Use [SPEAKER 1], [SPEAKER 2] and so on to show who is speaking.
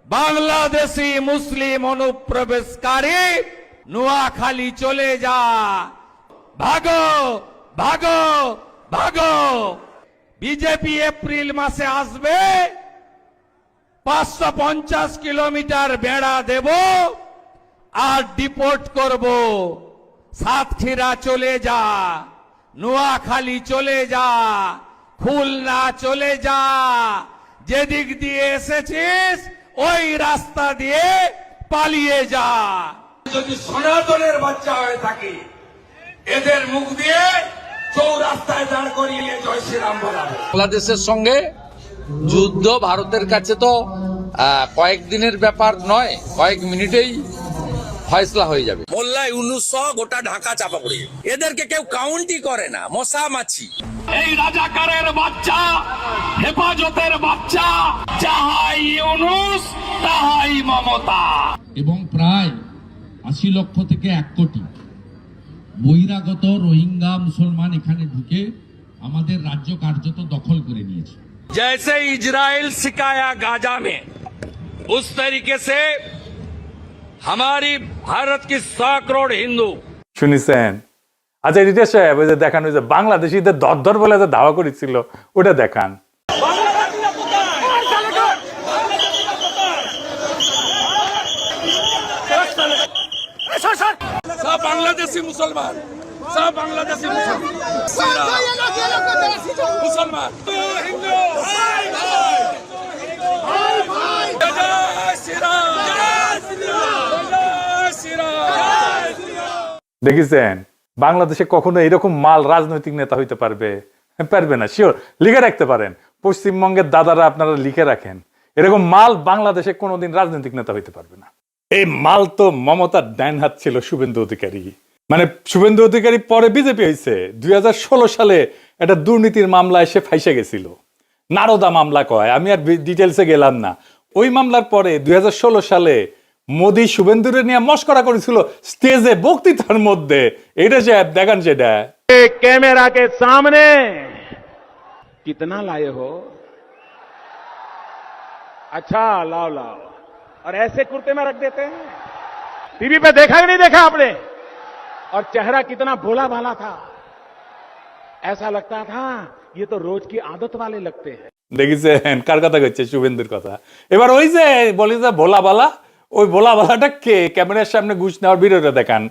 [SPEAKER 1] বাংলাদেশি মুসলিম অনুপ্রবেশকারী নোয়াখালী চলে যা, ভাগো ভাগো ভাগো। বিজেপি এপ্রিল মাসে আসবে, 550 কিলোমিটার বেড়া দেব আর ডিপোর্ট করব। সাতক্ষীরা চলে যা, নোয়াখালী চলে যা, খুলনা চলে যা। যেদিক দিয়ে এসেছিস ওই রাস্তা দিয়ে পালিয়ে যা। যদি সনাতনের বাচ্চা হয়ে থাকি, এদের মুখ দিয়ে চৌরাস্তায় দাঁড় করিয়ে জয় শ্রীরাম বলা।
[SPEAKER 2] বাংলাদেশের সঙ্গে যুদ্ধ ভারতের কাছে তো কয়েকদিনের ব্যাপার নয়, কয়েক মিনিটেই ফয়সলা হয়ে যাবে। মোল্লা ইউনূস সহ গোটা ঢাকা চাপা পড়ে, এদেরকে কেউ কাউন্টই করে না, মশা মাছি।
[SPEAKER 1] এই রাজাকারের বাচ্চা, হেফাজতের বাচ্চা, যাহাই ইউনূস তাহাই মমতা।
[SPEAKER 3] এবং প্রায় ৮০ লক্ষ থেকে ১ কোটি বহিরাগত রোহিঙ্গা মুসলমান এখানে ঢুকে আমাদের রাজ্য কার্যত দখল করে নিয়েছে।
[SPEAKER 1] जैसे इजराइल सिखाया गाजा में, उस तरीके से हमारी भारत की 100 करोड़ हिंदू।
[SPEAKER 4] শুনিছেন? আচ্ছা রিটা সাহেব, ওই যে দেখান, ওই যে বাংলাদেশিদের দরদর বলে যে ধাওয়া করেছিল, ওটা দেখান।
[SPEAKER 1] सब बांग्लादेशी मुसलमान, सब बांग्लादेशी मुसलमान, मुसलमान हिंदू।
[SPEAKER 4] দেখেছেন বাংলাদেশে কখনো এরকম মাল রাজনৈতিক নেতা হইতে পারবে? পারবে না, শিওর। লিখে রাখতে পারেন, পশ্চিমবঙ্গের দাদারা আপনারা লিখে রাখেন, এরকম মাল বাংলাদেশে কোনোদিন রাজনৈতিক নেতা হইতে পারবে না। এই মাল তো মমতার ডাইন হাত ছিল শুভেন্দু অধিকারী। মানে শুভেন্দু অধিকারী পরে বিজেপি হয়েছে, 2016 সালে একটা দুর্নীতির মামলা এসে ফাইসে গেছিল, নারদা মামলা কয়, আমি আর ডিটেলসে গেলাম না। ওই মামলার পরে 2016 সালে মোদি শুভেন্দুরে নিয়ে মস্করা করেছিল স্টেজে, বক্তৃতার মধ্যে। এটা যে দেখান, সেটা
[SPEAKER 5] कैमरा के सामने कितना लाए हो? अच्छा लाओ लाओ, और ऐसे कुर्ते में रख देते हैं। टीवी पे देखा कि नहीं देखा आपने? और चेहरा कितना भोला भाला था, ऐसा लगता था ये तो रोज की आदत वाले लगते हैं।
[SPEAKER 4] দেখেছেন কার কথা কইছে? শুভেন্দুর কথা। এবার ওই যে বলি যে ভোলা বালা, ওই ভোলা বালাটা কে? ক্যামেরার সামনে ঘুষ নেওয়ার ভিডিওটা দেখান।